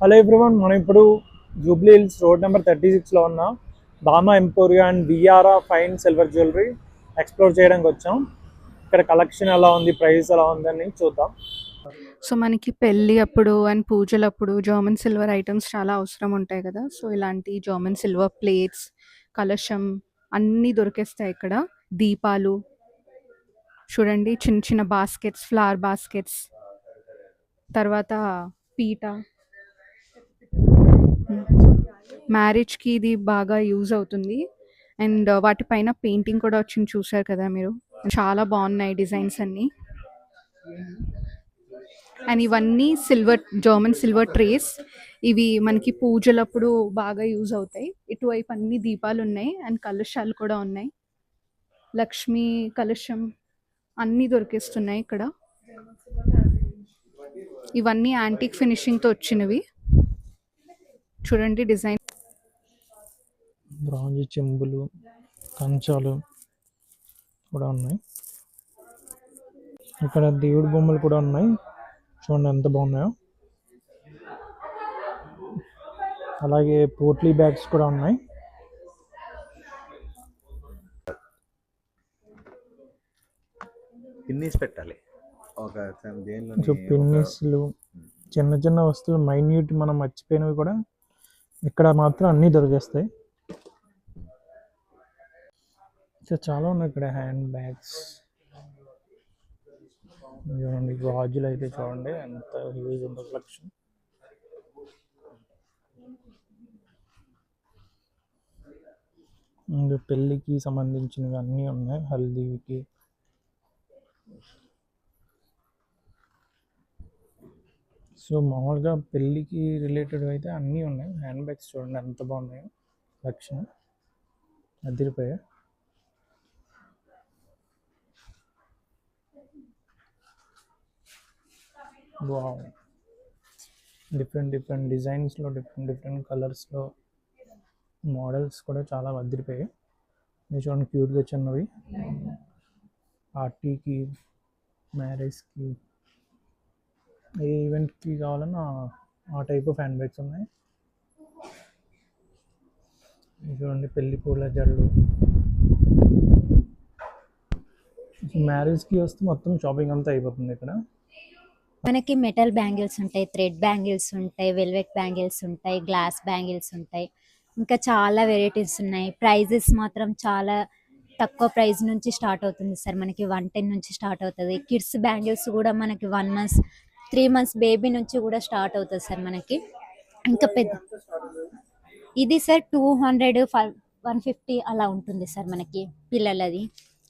Hello everyone, మనం ఇప్పుడు Jubilee Hills road number 36లో ఉన్న బామా ఎంపోరియా అండ్ విఆర్ఆ ఫైన్ సిల్వర్ జ్యువెలరీ ఎక్స్ప్లోర్ చేయడానికి వచ్చాం. ఇక్కడ కలెక్షన్ ఎలా ఉంది, ప్రైస్ ఎలా ఉందని చూద్దాం. సో మనకి పెళ్ళి అప్పుడు అండ్ పూజలప్పుడు జర్మన్ సిల్వర్ ఐటమ్స్ చాలా అవసరం ఉంటాయి కదా. సో ఇలాంటి జర్మన్ సిల్వర్ ప్లేట్స్, కలశం అన్నీ దొరికేస్తాయి ఇక్కడ. దీపాలు చూడండి, చిన్న చిన్న బాస్కెట్స్, ఫ్లవర్ బాస్కెట్స్, తర్వాత పీట. మ్యారేజ్కి ఇది బాగా యూజ్ అవుతుంది. అండ్ వాటిపైన పెయింటింగ్ కూడా వచ్చింది, చూసారు కదా మీరు. చాలా బాగున్నాయి డిజైన్స్ అన్నీ. అండ్ ఇవన్నీ సిల్వర్, జర్మన్ సిల్వర్ ట్రేస్. ఇవి మనకి పూజలప్పుడు బాగా యూజ్ అవుతాయి. ఇటువైపు అన్ని దీపాలు ఉన్నాయి అండ్ కలశాలు కూడా ఉన్నాయి. లక్ష్మీ కలశం అన్నీ దొరికిస్తున్నాయి ఇక్కడ. ఇవన్నీ యాంటిక్ ఫినిషింగ్తో వచ్చినవి. చూడండి డిజైన్. బ్రాంజ్ చెంబులు, కంచాలు కూడా ఉన్నాయి. ఇక్కడ దేవుడి బొమ్మలు కూడా ఉన్నాయి, చూడండి ఎంత బాగున్నాయో. అలాగే పోట్లీ బ్యాగ్స్ కూడా ఉన్నాయి. పిన్నీస్ పెట్టాలి ఒక సో పిన్నిస్లు, చిన్న చిన్న వస్తువులు, మైన్యూట్ మనం మర్చిపోయినవి కూడా ఇక్కడ మాత్రం అన్నీ దొరికేస్తాయి. సో చాలా ఉన్నాయి ఇక్కడ. హ్యాండ్ బ్యాగ్స్ చూడండి, గాజులు అయితే చూడండి ఎంత యూజ్ ఉందో కలెక్షన్. పెళ్ళికి సంబంధించినవి అన్నీ ఉన్నాయి, హల్దీకి. సో మామూలుగా పెళ్ళికి రిలేటెడ్ అయితే అన్నీ ఉన్నాయి. హ్యాండ్ బ్యాగ్స్ చూడండి ఎంత బాగున్నాయో, కలెక్షన్ అదిరిపోయాయి. వావ్, డిఫరెంట్ డిఫరెంట్ డిజైన్స్లో, డిఫరెంట్ డిఫరెంట్ కలర్స్లో మోడల్స్ కూడా చాలా అదిరిపోయాయి. ఇది చూడండి క్యూట్గా చిన్నవి, పార్టీకి, మ్యారేజ్కి, ఏ ఈవెంట్కి కావాలన్నా ఆ టైప్ ఆఫ్ హ్యాండ్ బ్యాగ్స్ ఉన్నాయి. ఇది చూడండి పెళ్లి పూల జల్లు. మ్యారేజ్కి వస్తే మొత్తం షాపింగ్ అంతా అయిపోతుంది ఇక్కడ. మనకి మెటల్ బ్యాంగిల్స్ ఉంటాయి, థ్రెడ్ బ్యాంగిల్స్ ఉంటాయి, వెల్వెట్ బ్యాంగిల్స్ ఉంటాయి, గ్లాస్ బ్యాంగిల్స్ ఉంటాయి. ఇంకా చాలా వెరైటీస్ ఉన్నాయి. ప్రైజెస్ మాత్రం చాలా తక్కువ ప్రైస్ నుంచి స్టార్ట్ అవుతుంది సార్. మనకి 110 నుంచి స్టార్ట్ అవుతుంది. కిడ్స్ బ్యాంగిల్స్ కూడా మనకి 1 మంత్, 3 మంత్స్ బేబీ నుంచి కూడా స్టార్ట్ అవుతుంది సార్ మనకి. ఇంకా పెద్ద ఇది సార్ 200, 150 అలా ఉంటుంది సార్ మనకి పిల్లలది.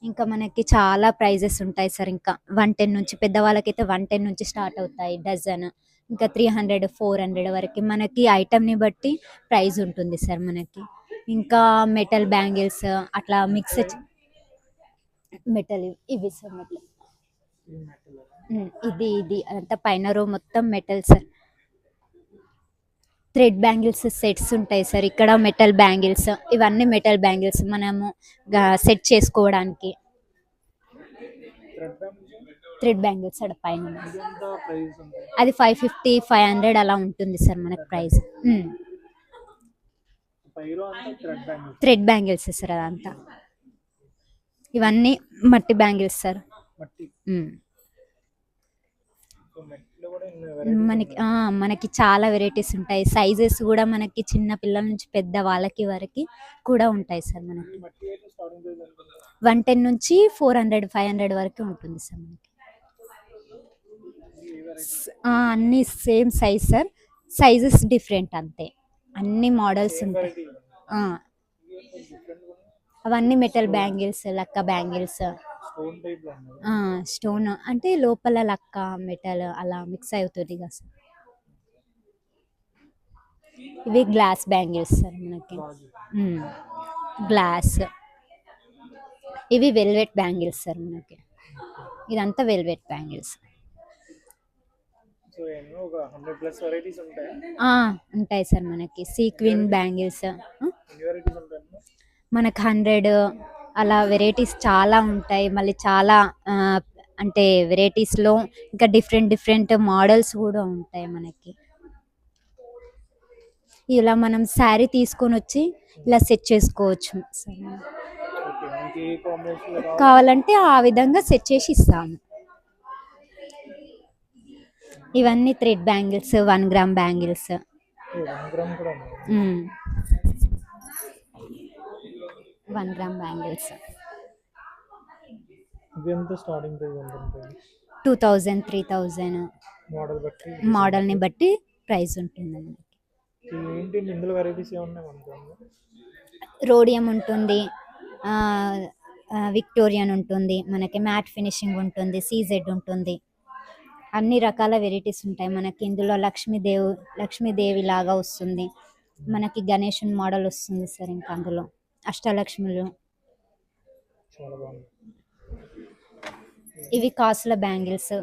ఇంకా మనకి చాలా ప్రైజెస్ ఉంటాయి సార్. ఇంకా 110 నుంచి, పెద్దవాళ్ళకైతే 110 నుంచి స్టార్ట్ అవుతాయి డజన్. ఇంకా 300, 400 వరకు మనకి ఐటమ్ని బట్టి ప్రైస్ ఉంటుంది సార్ మనకి. ఇంకా మెటల్ బ్యాంగిల్స్ అట్లా మిక్స్, మెటల్ ఇవి సార్ మెటల్. ఇది అంతా పైన రో మొత్తం metal sir. Thread bangles sets ఉంటాయి సార్ ఇక్కడ. మెటల్ బ్యాంగిల్స్, ఇవన్నీ మెటల్ బ్యాంగిల్స్ మనము సెట్ చేసుకోవడానికి. థ్రెడ్ బ్యాంగిల్స్ అక్కడ పైన అది 550, 500 అలా ఉంటుంది సార్ మనకి ప్రైస్. థ్రెడ్ బ్యాంగిల్స్ సార్ అదంతా. ఇవన్నీ మట్టి బ్యాంగిల్స్ సార్. మనకి చాలా వెరైటీస్ ఉంటాయి. సైజెస్ కూడా మనకి చిన్న పిల్లల నుంచి పెద్ద వాళ్ళకి వరకు కూడా ఉంటాయి సార్ మనకి. 110 నుంచి 400, 500 వరకు ఉంటుంది సార్ మనకి. అన్నీ same size sir, sizes different అంతే. అన్ని మోడల్స్ ఉంటాయి. అవన్నీ మెటల్ బ్యాంగిల్స్, లక్క బ్యాంగిల్స్. స్టోన్ అంటే లోపల లక్క, మెటల్ అలా మిక్స్ అవుతుంది కదా సార్. ఇవి గ్లాస్ బ్యాంగిల్స్ సార్ మనకి. గ్లాస్. ఇవి వెల్వెట్ బ్యాంగిల్స్ సార్ మనకి. ఇదంతా వెల్వెట్ బ్యాంగిల్స్. ఉంటాయి సార్ మనకి. సీక్విన్ బ్యాంగిల్స్ మనకు 100 అలా వెరైటీస్ చాలా ఉంటాయి. మళ్ళీ చాలా అంటే వెరైటీస్లో ఇంకా డిఫరెంట్ డిఫరెంట్ మోడల్స్ కూడా ఉంటాయి మనకి. ఇలా మనం శారీ తీసుకొని వచ్చి ఇలా సెట్ చేసుకోవచ్చు. ఓకే, మీకు ఏ కాంబినేషన్లో కావాలి? కావాలంటే ఆ విధంగా సెట్ చేసి ఇస్తాము. ఇవన్నీ thread bangles, 1 gram bangles. 1 gram కూడా ఉన్నాయి. 1 గ్రామ్ బ్యాంగిల్స్ ఇది ఎంత స్టార్టింగ్ ప్రైస్ ఉంటుంది? 2000, 3000 మోడల్ బట్టి. మోడల్ని బట్టి ప్రైస్ ఉంటుంది మనకి. ఏంటి ఇందులో వెరైటీస్ ఏమున్నాయి మనకు? రోడియం ఉంటుంది, విక్టోరియన్ ఉంటుంది, మనకి మ్యాట్ ఫినిషింగ్ ఉంటుంది, సీజెడ్ ఉంటుంది. అన్ని రకాల వెరైటీస్ ఉంటాయి మనకి. ఇందులో లక్ష్మీదేవి లాగా వస్తుంది మనకి. గణేశుని మోడల్ వస్తుంది సార్. ఇంకా అందులో అష్టలక్ష్ములు. చాలా బాగుంది. ఇవి కాసుల బ్యాంగిల్స్.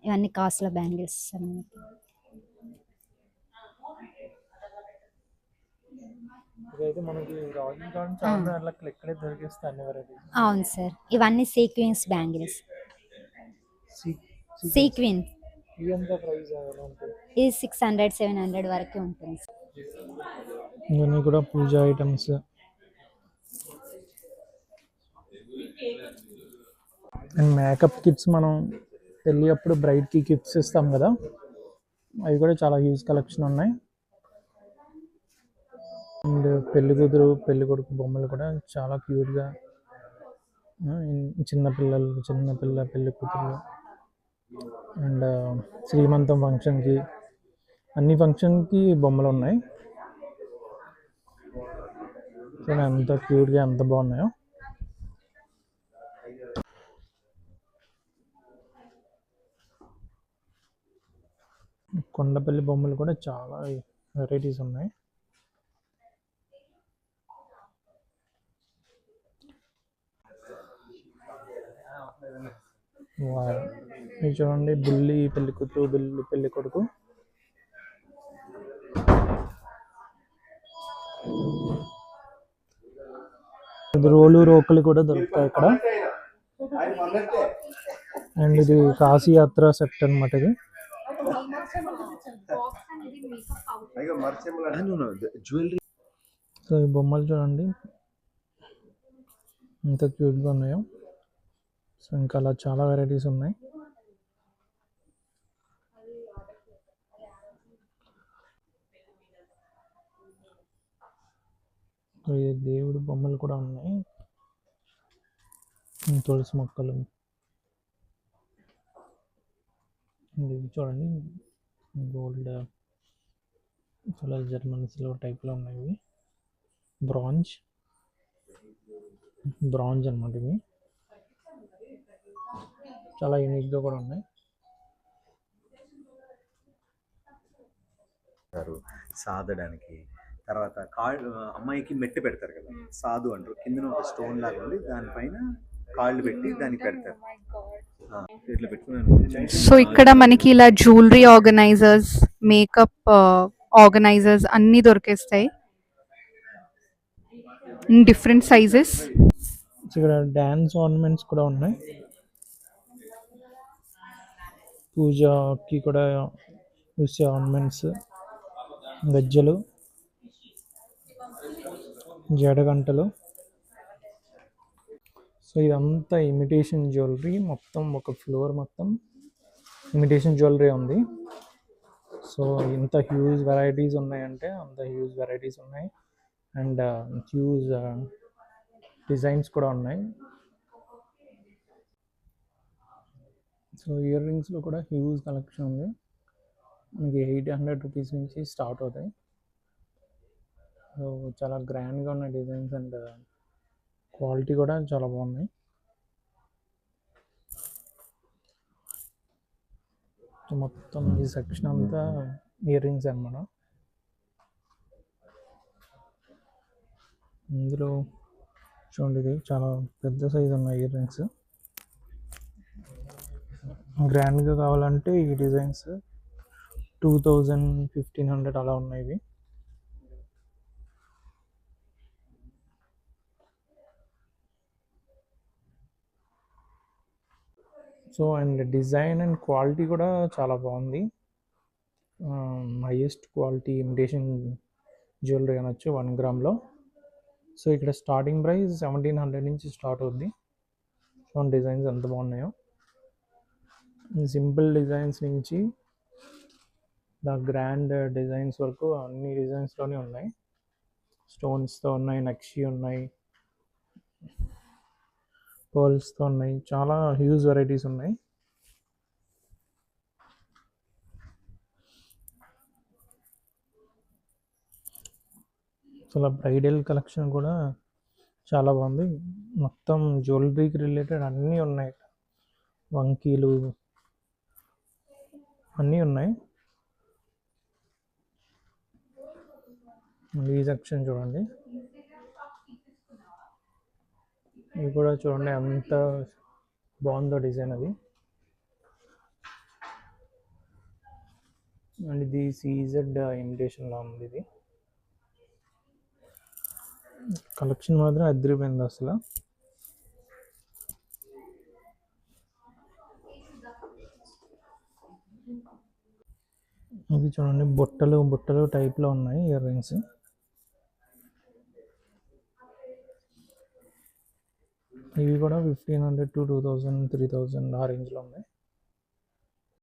ఇవన్నీ కాసుల బ్యాంగిల్స్ సార్ మనకి. ఇదైతే మనకి రాయల్ గార్డెన్ చార్మినార్లకు ఇక్కడే దొరికిస్తాయి అన్ని వెరైటీస్. అవును సార్. ఇవన్నీ సీక్వెన్స్ బ్యాంగిల్స్. సీక్వెన్ ఇది ఎంత ప్రైస్ ఉంటుంది? ఇది 600, 700 వరకు ఉంటుంది సార్. ఇవన్నీ కూడా పూజా ఐటమ్స్. అండ్ మేకప్ కిట్స్, మనం పెళ్ళి అప్పుడు బ్రైడ్కి గిఫ్ట్స్ ఇస్తాం కదా, అవి కూడా చాలా హ్యూజ్ కలెక్షన్ ఉన్నాయి. అండ్ పెళ్లి కూతురు పెళ్లి కొడుకు బొమ్మలు కూడా చాలా క్యూట్గా, చిన్నపిల్ల పెళ్లి కూతురు. అండ్ శ్రీమంతం ఫంక్షన్కి, అన్ని ఫంక్షన్కి బొమ్మలు ఉన్నాయి. ఎంత క్యూట్గా ఎంత బాగున్నాయో. కొండపల్లి బొమ్మలు కూడా చాలా వెరైటీస్ ఉన్నాయి. ఇది చూడండి, బుల్లి పెళ్లి కూతురు, బుల్లి పెళ్లి కొడుకు. ఇది రోకలు కూడా దొరుకుతాయి ఇక్కడ. అండ్ ఇది కాశీ యాత్ర సెట్ అనమాట. ఇది జ్యువెలరీ. సో ఈ బొమ్మలు చూడండి ఎంత క్యూట్గా ఉన్నాయో. సో ఇంకా అలా చాలా వెరైటీస్ ఉన్నాయి. దేవుడు బొమ్మలు కూడా ఉన్నాయి. తులసి మొక్కలు. ఇవి చూడండి, గోల్డ్ కలర్ జర్మన్ సిల్వర్ టైప్లో ఉన్నాయి. ఇవి బ్రాంజ్ అన్నమాట. ఇవి చాలా యూనిక్గా కూడా ఉన్నాయి. సాధడానికి తర్వాత అమ్మాయికి మెట్టు పెడతారు కదా, సాధు అంటారు. కింద ఒక స్టోన్ లాగా ఉంది, దానిపైన కాళ్ళు పెట్టి దానికి పెడతారు. ఇట్లా పెట్టుకుని. సో ఇక్కడ మనకి ఇలా జ్యువెలరీ ఆర్గనైజర్స్, మేకప్ ఆర్గనైజర్స్ అన్నీ దొరికేస్తాయి ఇన్ డిఫరెంట్ సైజెస్. ఇక్కడ డ్యాన్స్ ఆర్నమెంట్స్ కూడా ఉన్నాయి. పూజకి కూడా చూసే ఆర్నమెంట్స్, గజ్జలు, జడగంటలు. సో ఇదంతా ఇమిటేషన్ జ్యువెలరీ. మొత్తం ఒక ఫ్లోర్ మొత్తం ఇమిటేషన్ జ్యువెలరీ ఉంది. సో ఇంత హ్యూజ్ వెరైటీస్ ఉన్నాయంటే అంత హ్యూజ్ వెరైటీస్ ఉన్నాయి. అండ్ హ్యూజ్ డిజైన్స్ కూడా ఉన్నాయి. సో ఇయర్ రింగ్స్లో కూడా హ్యూజ్ కలెక్షన్ ఉంది. మనకి 800 రూపీస్ నుంచి స్టార్ట్ అవుతాయి. సో చాలా గ్రాండ్గా ఉన్న డిజైన్స్ అండ్ క్వాలిటీ కూడా చాలా బాగున్నాయి. మొత్తం ఈ సెక్షన్ అంతా ఇయర్ రింగ్స్ అన్నమాట. ఇందులో చూడండి, ఇది చాలా పెద్ద సైజు ఉన్నాయి ఇయర్ రింగ్స్. గ్రాండ్గా కావాలంటే ఈ డిజైన్స్ 2000, 1500 అలా ఉన్నాయి ఇవి. So and design and quality కూడా చాలా బాగుంది. హైయెస్ట్ క్వాలిటీ ఇమిటేషన్ జ్యువెలరీ అనొచ్చు 1 గ్రామ్లో. సో ఇక్కడ స్టార్టింగ్ ప్రైస్ 1700 నుంచి స్టార్ట్ అవుద్ది. చూడండి డిజైన్స్ ఎంత బాగున్నాయో. సింపుల్ డిజైన్స్ నుంచి ద గ్రాండ్ డిజైన్స్ వరకు అన్ని డిజైన్స్లోనే ఉన్నాయి. స్టోన్స్తో ఉన్నాయి, నక్షి ఉన్నాయి, పర్ల్స్తో ఉన్నాయి, చాలా హ్యూజ్ వెరైటీస్ ఉన్నాయి. అసలు బ్రైడల్ కలెక్షన్ కూడా చాలా బాగుంది. మొత్తం జ్యువెలరీకి రిలేటెడ్ అన్నీ ఉన్నాయి. వంకీలు అన్నీ ఉన్నాయి. ఈ సెక్షన్ చూడండి, ఇది కూడా చూడండి ఎంత బాగుందో డిజైన్ అది. అండ్ ఇది సీజెడ్ ఇమిటేషన్లో ఉంది. ఇది కలెక్షన్ మాత్రం అదిరిపోయింది అసలు. ఇది చూడండి బుట్టలు బుట్టలు టైప్లో ఉన్నాయి ఇయర్ రింగ్స్. ఇవి కూడా 1500 to 2000, 3000 ఆ రేంజ్లో ఉన్నాయి.